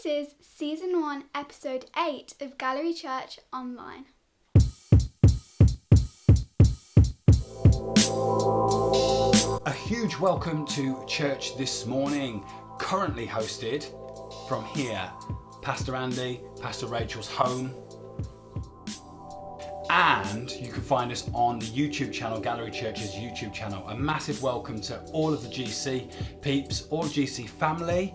This is Season 1, Episode 8 of Gallery Church Online. A huge welcome to church this morning, currently hosted from here, Pastor Andy, Pastor Rachel's home. And you can find us on the YouTube channel, Gallery Church's YouTube channel. A massive welcome to all of the GC peeps, all GC family,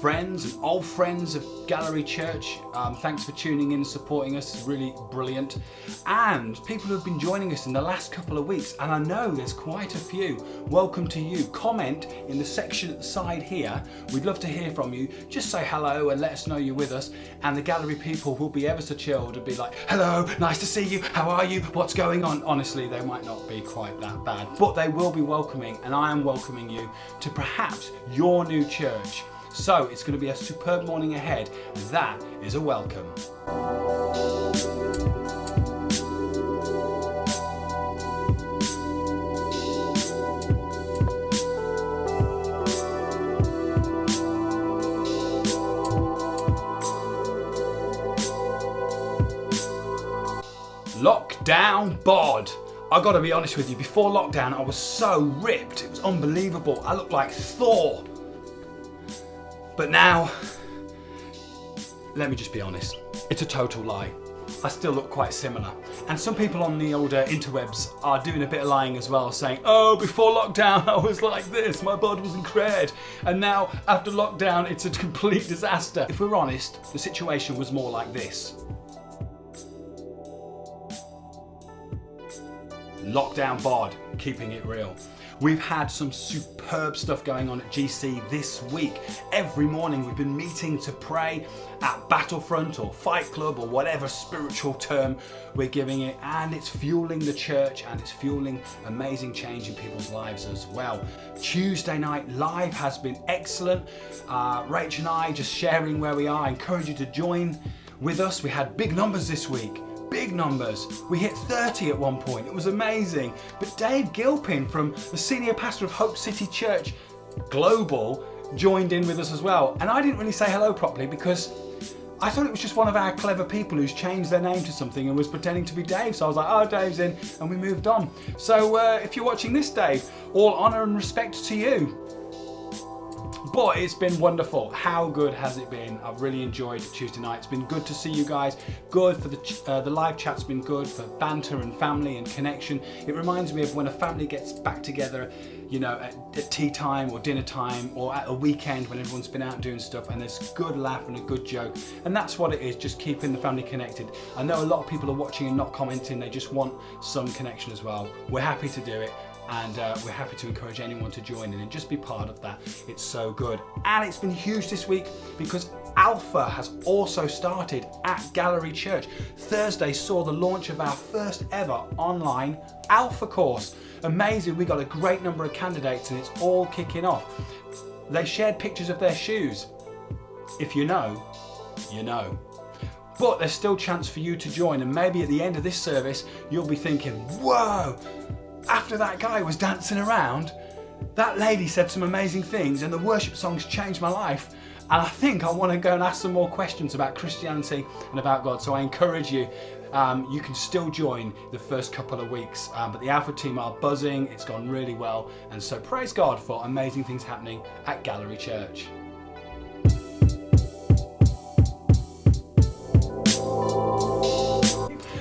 friends and old friends of Gallery Church. Thanks for tuning in and supporting us, it's really brilliant. And people who have been joining us in the last couple of weeks, and I know there's quite a few. Welcome to you. Comment in the section at the side here. We'd love to hear from you. Just say hello and let us know you're with us. And the Gallery people will be ever so chilled and be like, hello, nice to see you, how are you, what's going on? Honestly, they might not be quite that bad, but they will be welcoming, and I am welcoming you to perhaps your new church. So it's going to be a superb morning ahead, and that is a welcome. Lockdown bod. I gotta be honest with you, before lockdown I was so ripped, it was unbelievable. I looked like Thor. But now, let me just be honest, it's a total lie. I still look quite similar. And some people on the older interwebs are doing a bit of lying as well, saying, oh, before lockdown I was like this, my bod was incred. And now, after lockdown, it's a complete disaster. If we're honest, the situation was more like this. Lockdown bod, keeping it real. We've had some superb stuff going on at GC this week. Every morning we've been meeting to pray at Battlefront or Fight Club or whatever spiritual term we're giving it, and it's fueling the church and it's fueling amazing change in people's lives as well. Tuesday night live has been excellent. Rach and I just sharing where we are. I encourage you to join with us. We had big numbers this week. Big numbers. We hit 30 at one point. It was amazing. But Dave Gilpin from the senior pastor of Hope City Church Global joined in with us as well. And I didn't really say hello properly because I thought it was just one of our clever people who's changed their name to something and was pretending to be Dave. So I was like, oh, Dave's in, and we moved on. So if you're watching this, Dave, all honour and respect to you. But it's been wonderful. How good has it been? I've really enjoyed Tuesday night. It's been good to see you guys. Good for the live chat's been good for banter and family and connection. It reminds me of when a family gets back together, you know, at tea time or dinner time or at a weekend when everyone's been out doing stuff and there's a good laugh and a good joke. And that's what it is, just keeping the family connected. I know a lot of people are watching and not commenting. They just want some connection as well. We're happy to do it. And we're happy to encourage anyone to join in and just be part of that. It's so good. And it's been huge this week because Alpha has also started at Gallery Church. Thursday saw the launch of our first ever online Alpha course. Amazing, we got a great number of candidates and it's all kicking off. They shared pictures of their shoes. If you know, you know. But there's still a chance for you to join, and maybe at the end of this service, you'll be thinking, whoa, after that guy was dancing around, that lady said some amazing things and the worship songs changed my life. And I think I want to go and ask some more questions about Christianity and about God. So I encourage you, you can still join the first couple of weeks. But the Alpha team are buzzing, it's gone really well. And so praise God for amazing things happening at Gallery Church.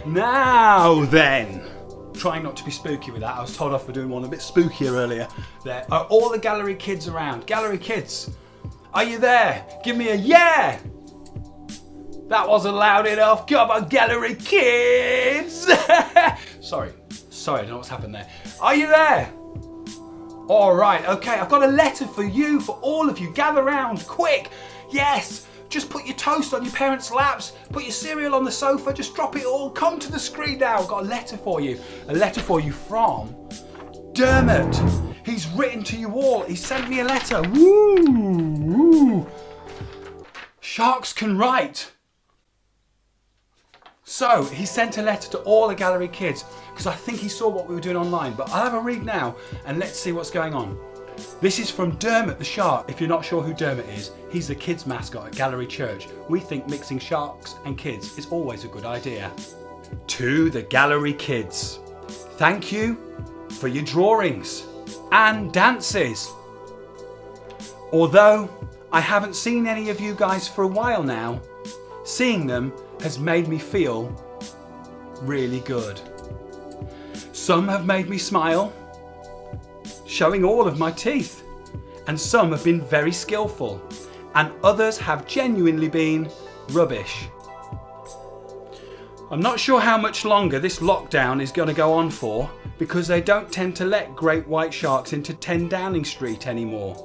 Now then. Trying not to be spooky with that. I was told off for doing one a bit spookier earlier. There are all the Gallery kids around. Gallery kids, are you there? Give me a yeah! That wasn't loud enough. Come on, Gallery kids! Sorry, I don't know what's happened there. Are you there? All right, okay, I've got a letter for you, for all of you. Gather round, quick. Yes. Just put your toast on your parents' laps, put your cereal on the sofa, just drop it all, come to the screen now. I've got a letter for you. A letter for you from Dermot. He's written to you all. He sent me a letter. Woo! Woo! Sharks can write. So he sent a letter to all the Gallery kids because I think he saw what we were doing online. But I'll have a read now and let's see what's going on. This is from DERMOT the SHARK. If you're not sure who DERMOT is, he's the kids mascot at Gallery Church. We think mixing sharks and kids is always a good idea. To the Gallery kids, thank you for your drawings and dances. Although I haven't seen any of you guys for a while now, seeing them has made me feel really good. Some have made me smile, showing all of my teeth, and some have been very skillful, and others have genuinely been rubbish. I'm not sure how much longer this lockdown is going to go on for, because they don't tend to let great white sharks into 10 Downing Street anymore.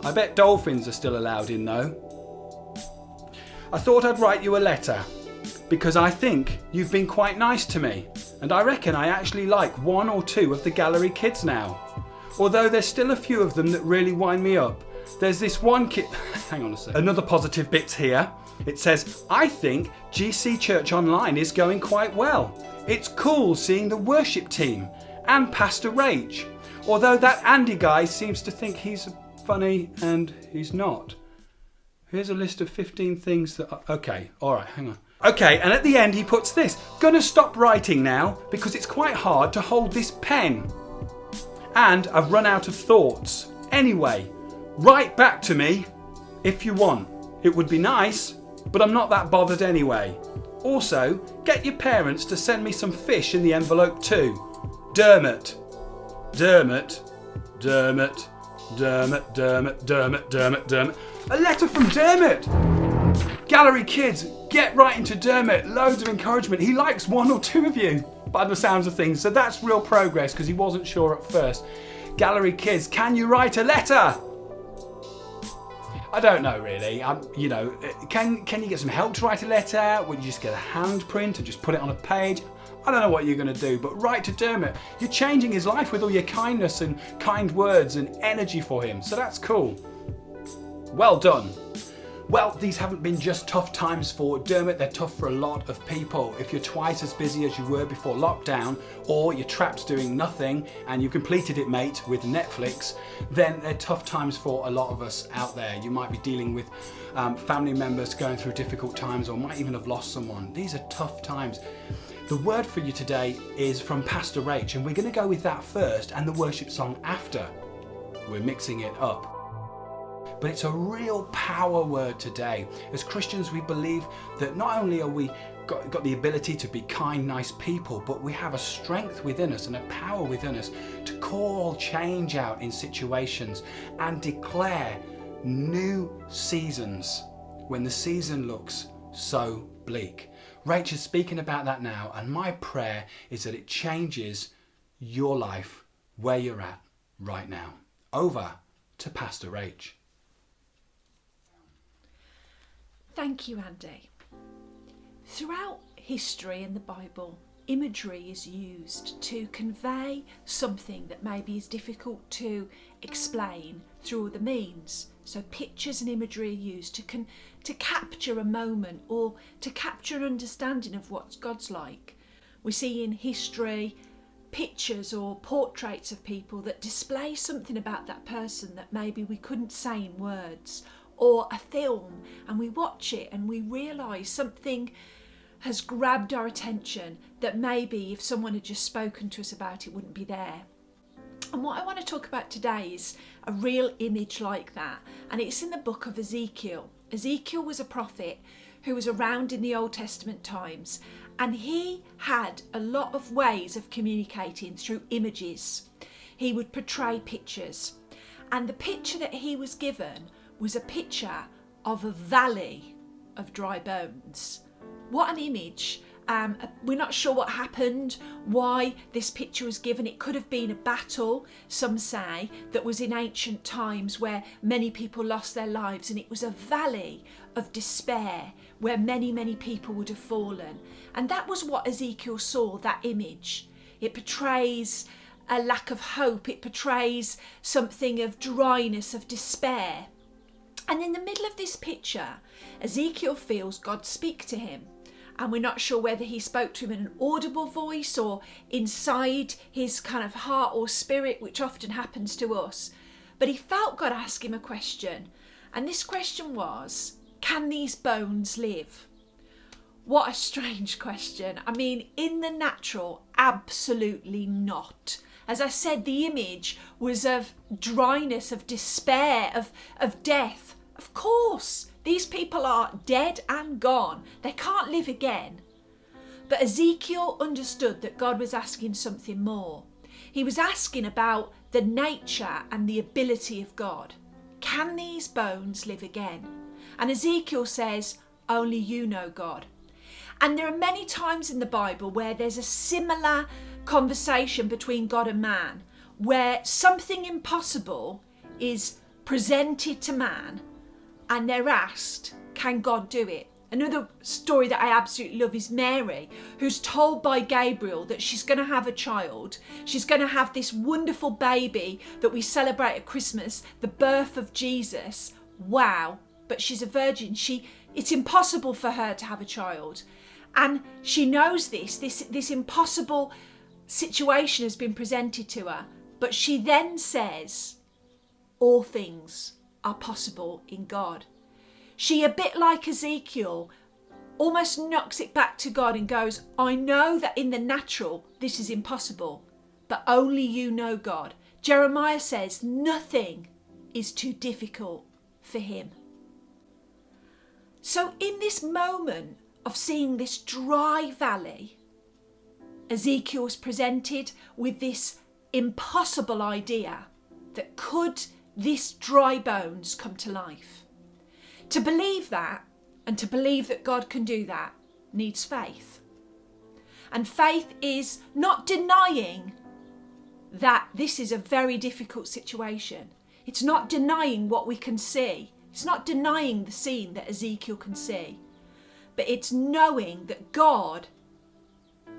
I bet dolphins are still allowed in though. I thought I'd write you a letter, because I think you've been quite nice to me, and I reckon I actually like one or two of the Gallery kids now. Although there's still a few of them that really wind me up. There's this one kid, hang on a second. Another positive bit here. It says, I think GC Church Online is going quite well. It's cool seeing the worship team and Pastor Rach. Although that Andy guy seems to think he's funny and he's not. Here's a list of 15 things that okay, alright, hang on. Okay, and at the end he puts this, gonna stop writing now because it's quite hard to hold this pen. And I've run out of thoughts. Anyway, write back to me if you want. It would be nice, but I'm not that bothered anyway. Also, get your parents to send me some fish in the envelope too. DERMOT. DERMOT. DERMOT. DERMOT. DERMOT. DERMOT. DERMOT. DERMOT. A letter from DERMOT. Gallery kids, get right into DERMOT. Loads of encouragement. He likes one or two of you by the sounds of things. So that's real progress because he wasn't sure at first. Gallery kids, can you write a letter? I don't know really. Can you get some help to write a letter? Would you just get a handprint and just put it on a page? I don't know what you're going to do, but write to DERMOT. You're changing his life with all your kindness and kind words and energy for him. So that's cool. Well done. Well, these haven't been just tough times for DERMOT, they're tough for a lot of people. If you're twice as busy as you were before lockdown, or you're trapped doing nothing and you completed it, mate, with Netflix, then they're tough times for a lot of us out there. You might be dealing with family members going through difficult times, or might even have lost someone. These are tough times. The word for you today is from Pastor Rach, and we're going to go with that first and the worship song after. We're mixing it up. But it's a real power word today. As Christians, we believe that not only are we got the ability to be kind, nice people, but we have a strength within us and a power within us to call change out in situations and declare new seasons when the season looks so bleak. Rach is speaking about that now, and my prayer is that it changes your life where you're at right now. Over to Pastor Rach. Thank you, Andy. Throughout history and the Bible, imagery is used to convey something that maybe is difficult to explain through other means. So pictures and imagery are used to capture a moment or to capture an understanding of what God's like. We see in history pictures or portraits of people that display something about that person that maybe we couldn't say in words. Or a film, and we watch it and we realise something has grabbed our attention that maybe if someone had just spoken to us about it wouldn't be there. And what I want to talk about today is a real image like that, and it's in the book of Ezekiel. Ezekiel was a prophet who was around in the Old Testament times, and he had a lot of ways of communicating through images. He would portray pictures, and the picture that he was given was a picture of a valley of dry bones. What an image. We're not sure what happened, why this picture was given. It could have been a battle, some say, that was in ancient times where many people lost their lives, and it was a valley of despair where many, many people would have fallen. And that was what Ezekiel saw, that image. It portrays a lack of hope. It portrays something of dryness, of despair. And in the middle of this picture, Ezekiel feels God speak to him. And we're not sure whether he spoke to him in an audible voice or inside his kind of heart or spirit, which often happens to us. But he felt God ask him a question. And this question was, can these bones live? What a strange question. I mean, in the natural, absolutely not. As I said, the image was of dryness, of despair, of death. Of course, these people are dead and gone. They can't live again. But Ezekiel understood that God was asking something more. He was asking about the nature and the ability of God. Can these bones live again? And Ezekiel says, only you know, God. And there are many times in the Bible where there's a similar conversation between God and man, where something impossible is presented to man and they're asked, can God do it? Another story that I absolutely love is Mary, who's told by Gabriel that she's going to have a child. She's going to have this wonderful baby that we celebrate at Christmas, the birth of Jesus. Wow. But she's a virgin. It's impossible for her to have a child. And she knows this impossible situation has been presented to her. But she then says, all things are possible in God. She, a bit like Ezekiel, almost knocks it back to God and goes, I know that in the natural this is impossible, but only you know, God. Jeremiah says nothing is too difficult for him. So in this moment of seeing this dry valley, Ezekiel was presented with this impossible idea that could this dry bones come to life? To believe that, and to believe that God can do that, needs faith. And faith is not denying that this is a very difficult situation. It's not denying what we can see. It's not denying the scene that Ezekiel can see. But it's knowing that God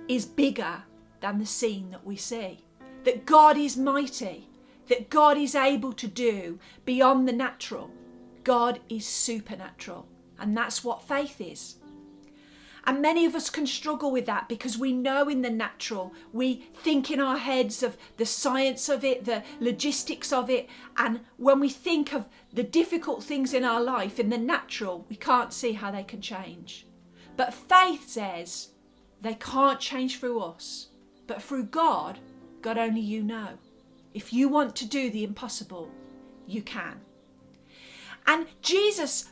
is bigger than the scene that we see. That God is mighty. That God is able to do beyond the natural. God is supernatural, and that's what faith is. And many of us can struggle with that because we know in the natural, we think in our heads of the science of it, the logistics of it, and when we think of the difficult things in our life in the natural, we can't see how they can change. But faith says they can't change through us, but through God, God only you know. If you want to do the impossible, you can. And Jesus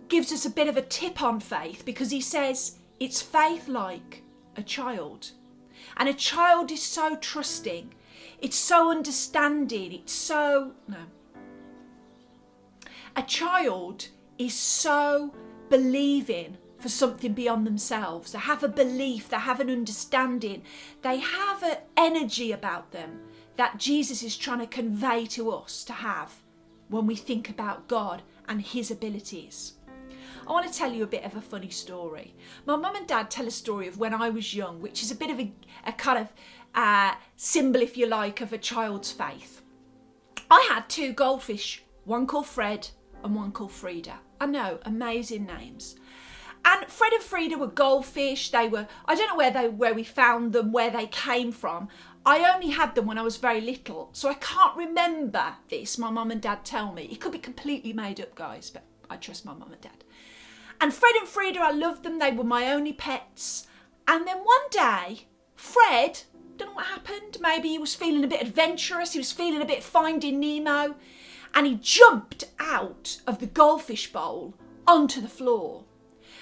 gives us a bit of a tip on faith because he says it's faith like a child. And a child is so trusting. It's so understanding. A child is so believing for something beyond themselves. They have a belief, they have an understanding. They have an energy about them that Jesus is trying to convey to us to have when we think about God and his abilities. I want to tell you a bit of a funny story. My mum and dad tell a story of when I was young, which is a bit of a kind of symbol, if you like, of a child's faith. I had two goldfish, one called Fred and one called Frida. I know, amazing names. And Fred and Frida were goldfish. They were, I don't know where we found them, where they came from. I only had them when I was very little, so I can't remember this. My mum and dad tell me. It could be completely made up, guys, but I trust my mum and dad. And Fred and Frida, I loved them. They were my only pets. And then one day, Fred, don't know what happened. Maybe he was feeling a bit adventurous. He was feeling a bit Finding Nemo. And he jumped out of the goldfish bowl onto the floor.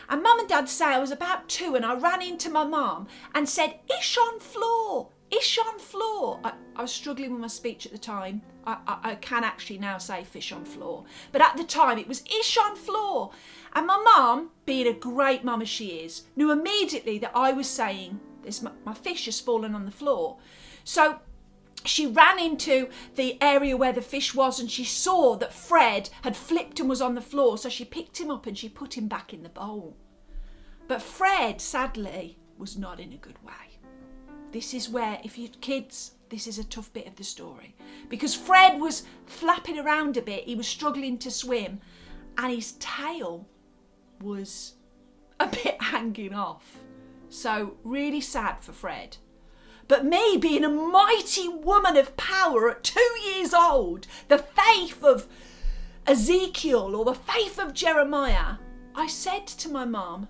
And mum and dad say I was about 2 and I ran into my mum and said, "Ish on floor. Ish on floor." I was struggling with my speech at the time. I can actually now say fish on floor. But at the time it was ish on floor. And my mum, being a great mum as she is, knew immediately that I was saying, my fish has fallen on the floor. So she ran into the area where the fish was and she saw that Fred had flipped and was on the floor. So she picked him up and she put him back in the bowl. But Fred, sadly, was not in a good way. This is where, if you're kids, this is a tough bit of the story. Because Fred was flapping around a bit, he was struggling to swim, and his tail was a bit hanging off. So really sad for Fred. But me being a mighty woman of power at 2 years old, the faith of Ezekiel or the faith of Jeremiah, I said to my mum,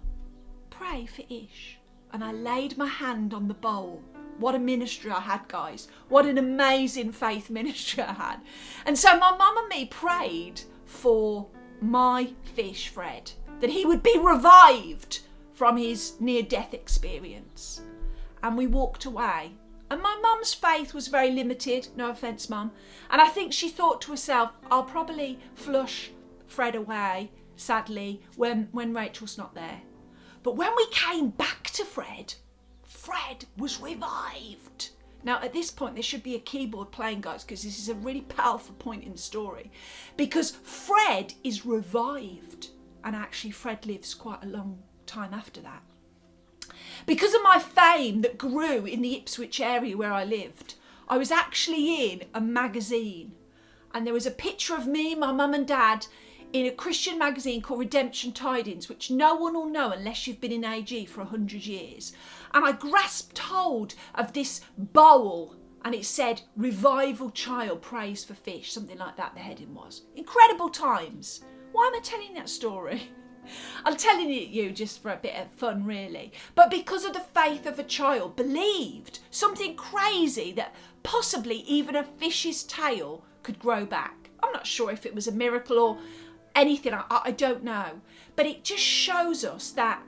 pray for Ish. And I laid my hand on the bowl. What a ministry I had, guys. What an amazing faith ministry I had. And so my mum and me prayed for my fish, Fred, that he would be revived from his near-death experience. And we walked away. And my mum's faith was very limited, no offence, Mum. And I think she thought to herself, I'll probably flush Fred away, sadly, when Rachel's not there. But when we came back to Fred, Fred was revived. Now, at this point, there should be a keyboard playing, guys, because this is a really powerful point in the story. Because Fred is revived. And actually, Fred lives quite a long time after that. Because of my fame that grew in the Ipswich area where I lived, I was actually in a magazine. And there was a picture of me, my mum and dad, in a Christian magazine called Redemption Tidings, which no one will know unless you've been in AG for 100 years. And I grasped hold of this bowl and it said, Revival Child Prays for Fish, something like that the heading was. Incredible times. Why am I telling that story? I'm telling it you just for a bit of fun, really. But because of the faith of a child, believed something crazy that possibly even a fish's tail could grow back. I'm not sure if it was a miracle or anything, I don't know. But it just shows us that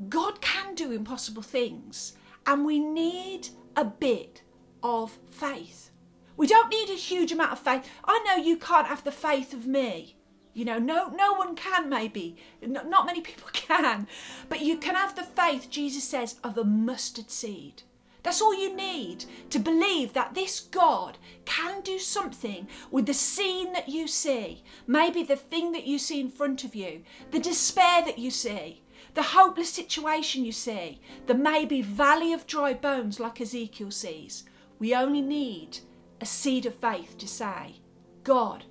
God can do impossible things and we need a bit of faith. We don't need a huge amount of faith. I know you can't have the faith of me. You know, no one can maybe. Not many people can. But you can have the faith, Jesus says, of a mustard seed. That's all you need to believe that this God can do something with the scene that you see. Maybe the thing that you see in front of you, the despair that you see, the hopeless situation you see, the maybe valley of dry bones like Ezekiel sees. We only need a seed of faith to say, God,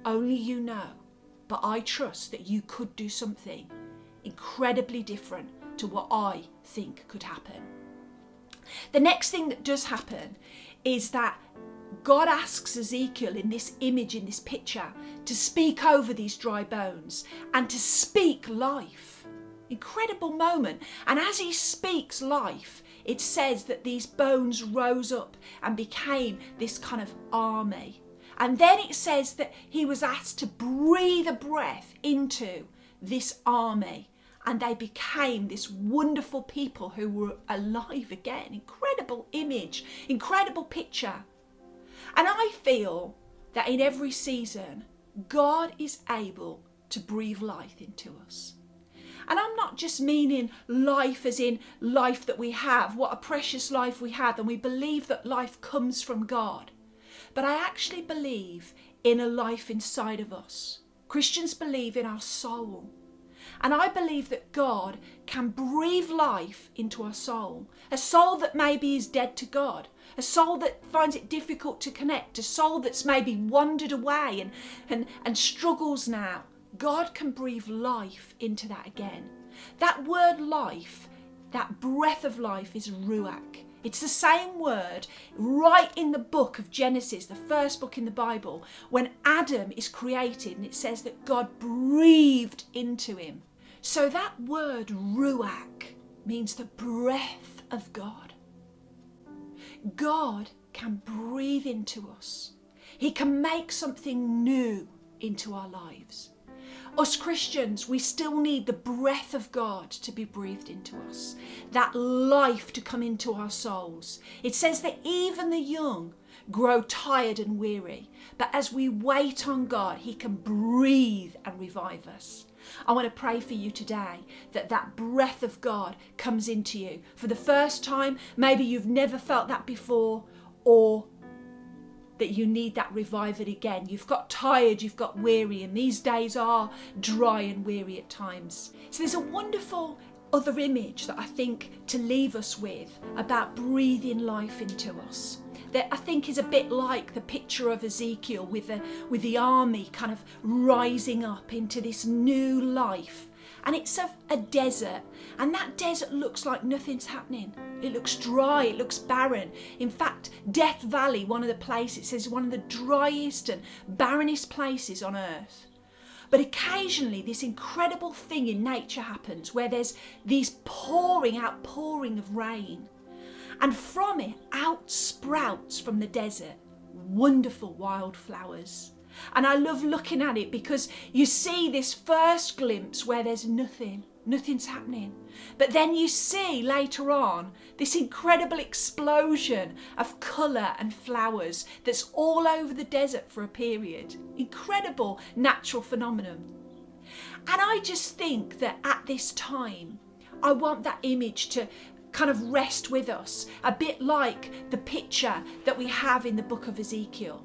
only you know. But I trust that you could do something incredibly different to what I think could happen. The next thing that does happen is that God asks Ezekiel in this image, in this picture, to speak over these dry bones and to speak life. Incredible moment. And as he speaks life, it says that these bones rose up and became this kind of army. And then it says that he was asked to breathe a breath into this army. And they became this wonderful people who were alive again. Incredible image, incredible picture. And I feel that in every season, God is able to breathe life into us. And I'm not just meaning life as in life that we have, what a precious life we have, and we believe that life comes from God. But I actually believe in a life inside of us. Christians believe in our soul. And I believe that God can breathe life into our soul. A soul that maybe is dead to God. A soul that finds it difficult to connect. A soul that's maybe wandered away and struggles now. God can breathe life into that again. That word life, that breath of life is ruach. It's the same word right in the book of Genesis, the first book in the Bible, when Adam is created and it says that God breathed into him. So that word ruach means the breath of God. God can breathe into us. He can make something new into our lives. Us Christians, we still need the breath of God to be breathed into us. That life to come into our souls. It says that even the young grow tired and weary. But as we wait on God, he can breathe and revive us. I want to pray for you today that that breath of God comes into you. For the first time, maybe you've never felt that before, or that you need that revival again. You've got tired, you've got weary, and these days are dry and weary at times. So there's a wonderful other image that I think to leave us with about breathing life into us. That I think is a bit like the picture of Ezekiel with the army kind of rising up into this new life. And it's a desert, and that desert looks like nothing's happening. It looks dry, it looks barren. In fact, Death Valley, one of the places, it says one of the driest and barrenest places on earth. But occasionally this incredible thing in nature happens where there's these outpouring of rain. And from it out sprouts from the desert wonderful wildflowers. And I love looking at it because you see this first glimpse where there's nothing's happening. But then you see later on this incredible explosion of colour and flowers that's all over the desert for a period. Incredible natural phenomenon. And I just think that at this time, I want that image to kind of rest with us, a bit like the picture that we have in the book of Ezekiel.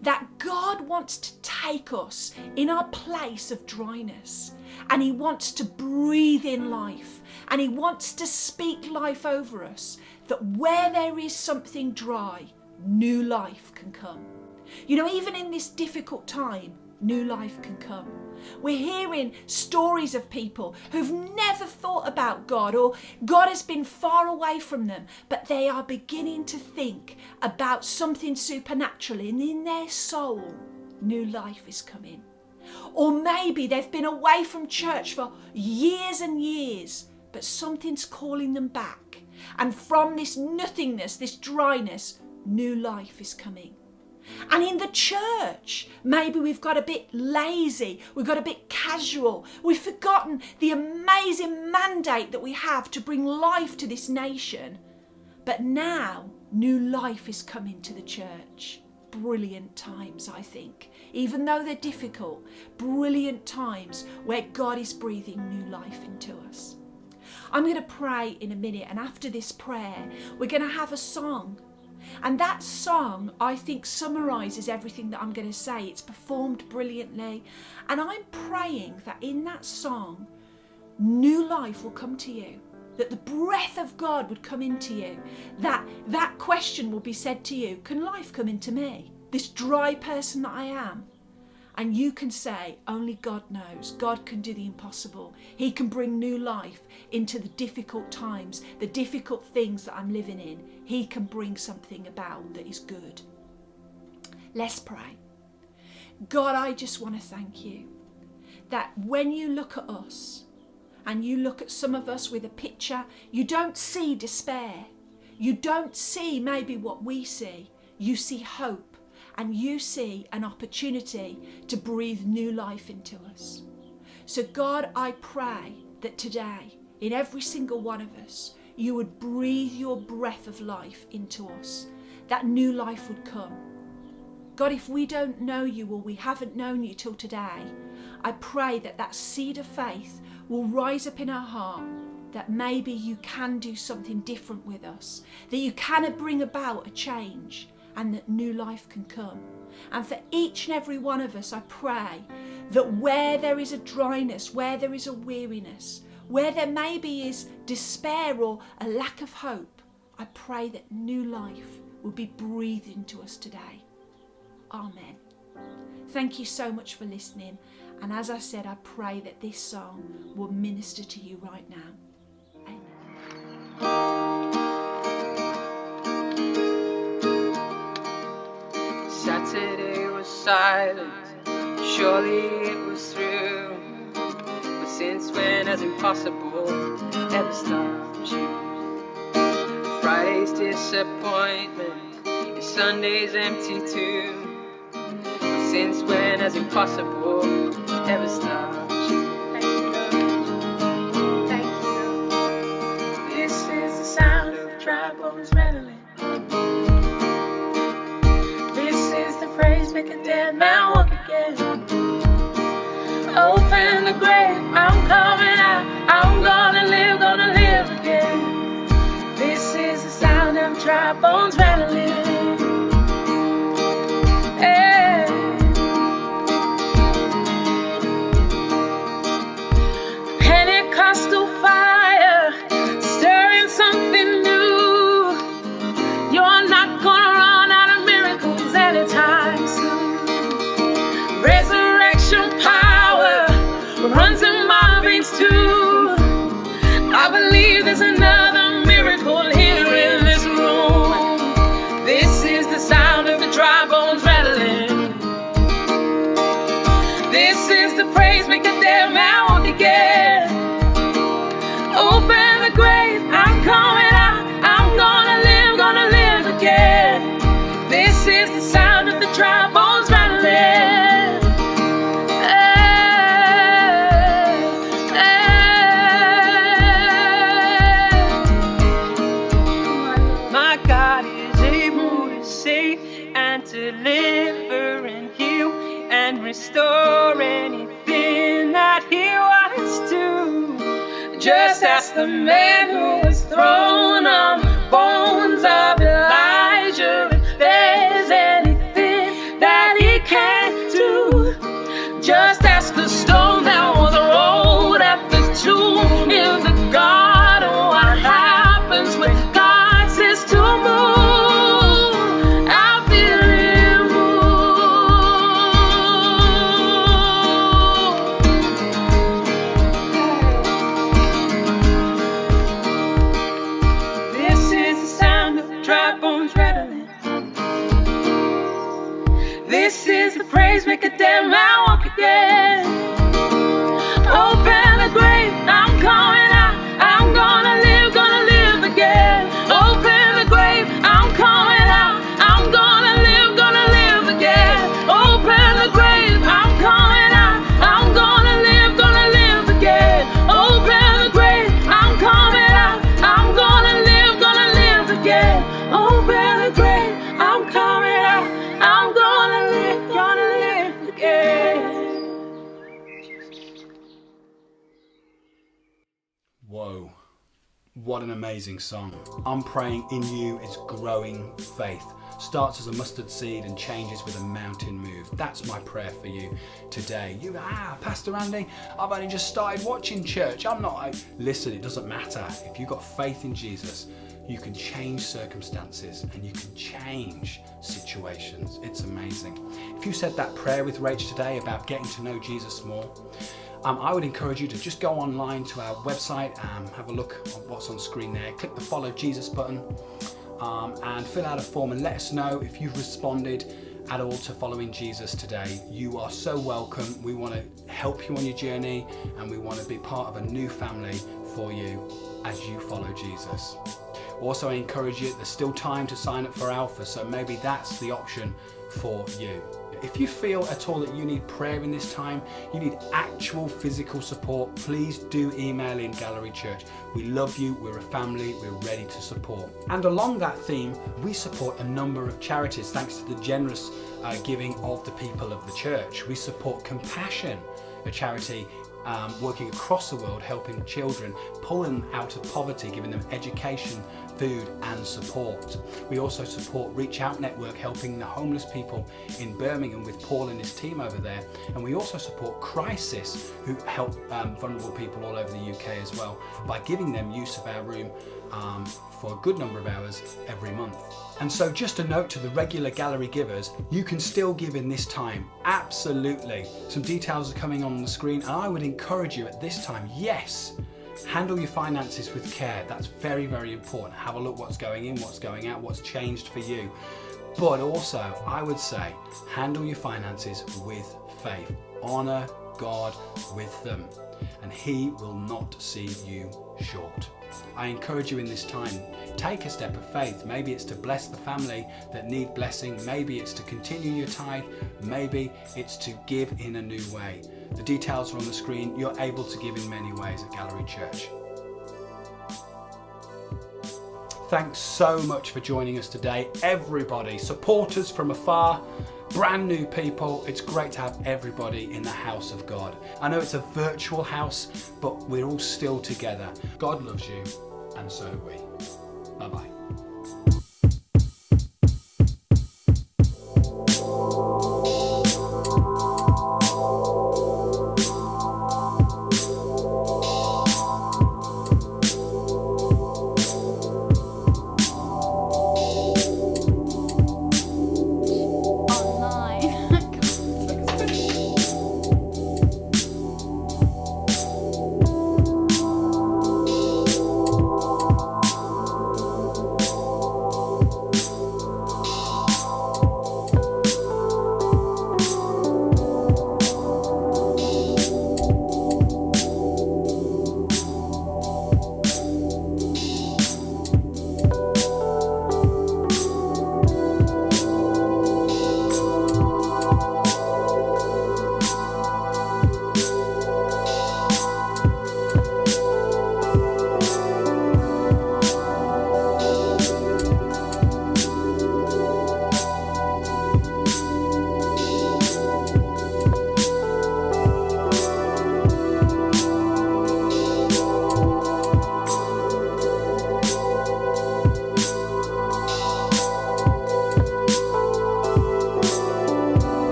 That God wants to take us in our place of dryness, and he wants to breathe in life, and he wants to speak life over us, that where there is something dry, new life can come. You know, even in this difficult time, new life can come. We're hearing stories of people who've never thought about God, or God has been far away from them, but they are beginning to think about something supernatural, and in their soul, new life is coming. Or maybe they've been away from church for years and years, but something's calling them back. And from this nothingness, this dryness, new life is coming. And in the church, maybe we've got a bit lazy, we've got a bit casual, we've forgotten the amazing mandate that we have to bring life to this nation. But now, new life is coming to the church. Brilliant times, I think. Even though they're difficult, brilliant times where God is breathing new life into us. I'm going to pray in a minute, and after this prayer, we're going to have a song. And that song, I think, summarises everything that I'm going to say. It's performed brilliantly. And I'm praying that in that song, new life will come to you. That the breath of God would come into you. That question will be said to you, can life come into me? This dry person that I am? And you can say, only God knows. God can do the impossible. He can bring new life into the difficult times, the difficult things that I'm living in. He can bring something about that is good. Let's pray. God, I just want to thank you that when you look at us and you look at some of us with a picture, you don't see despair. You don't see maybe what we see. You see hope. And you see an opportunity to breathe new life into us. So God, I pray that today, in every single one of us, you would breathe your breath of life into us. That new life would come. God, if we don't know you, or we haven't known you till today, I pray that that seed of faith will rise up in our heart, that maybe you can do something different with us, that you can bring about a change, and that new life can come. And for each and every one of us, I pray that where there is a dryness, where there is a weariness, where there maybe is despair or a lack of hope, I pray that new life will be breathed into us today. Amen. Thank you so much for listening. And as I said, I pray that this song will minister to you right now. Amen. Saturday was silent, surely it was through. But since when has impossible ever stopped you? Friday's disappointment and Sunday's empty too. But since when has impossible ever stopped you? Thank you, Lord. Thank you. This is the sound of dry bones rattling. Praise, make a dead man walk again. Open the grave, I'm coming out. I'm gonna live again. This is the sound of dry bones rattling. Hey. Just ask the man who was thrown on the bones of Elijah if there's anything that he can't do. Just ask the stone that was rolled at the tomb in the garden what happens when God says to move. I feel him move. This is the sound of dry bones rattling. This is the praise, make a dead man walk again. Open the grave, I'm coming out. I'm gonna live again. Open the grave, I'm coming out. I'm gonna live again. Open the grave, I'm coming out. I'm gonna live again. Open the grave, I'm coming out. I'm gonna live again. Open the grave, I'm coming out. I'm gonna live again. Whoa, what an amazing song. I'm praying in you is growing faith. Starts as a mustard seed and changes with a mountain move. That's my prayer for you today. Pastor Andy, I've only just started watching church. Listen, it doesn't matter. If you've got faith in Jesus, you can change circumstances and you can change situations. It's amazing. If you said that prayer with Rach today about getting to know Jesus more, I would encourage you to just go online to our website, have a look at what's on screen there, click the Follow Jesus button, and fill out a form and let us know if you've responded at all to following Jesus today. You are so welcome. We want to help you on your journey and we want to be part of a new family for you as you follow Jesus. Also, I encourage you, there's still time to sign up for Alpha, so maybe that's the option for you. If you feel at all that you need prayer in this time, you need actual physical support, please do email in Gallery Church. We love you, we're a family, we're ready to support. And along that theme, we support a number of charities thanks to the generous giving of the people of the church. We support Compassion, a charity working across the world, helping children, pulling them out of poverty, giving them education, food and support. We also support Reach Out Network, helping the homeless people in Birmingham with Paul and his team over there. And we also support Crisis, who help vulnerable people all over the UK as well, by giving them use of our room for a good number of hours every month. And so just a note to the regular gallery givers, you can still give in this time, absolutely. Some details are coming on the screen and I would encourage you at this time, yes, handle your finances with care. That's very, very important. Have a look what's going in, what's going out, what's changed for you. But also, I would say, handle your finances with faith. Honor God with them and He will not see you short. I encourage you in this time, take a step of faith. Maybe it's to bless the family that need blessing. Maybe it's to continue your tithe. Maybe it's to give in a new way. The details are on the screen. You're able to give in many ways at Gallery Church. Thanks so much for joining us today, everybody. Supporters from afar, brand new people. It's great to have everybody in the house of God. I know it's a virtual house, but we're all still together. God loves you, and so do we. Bye-bye.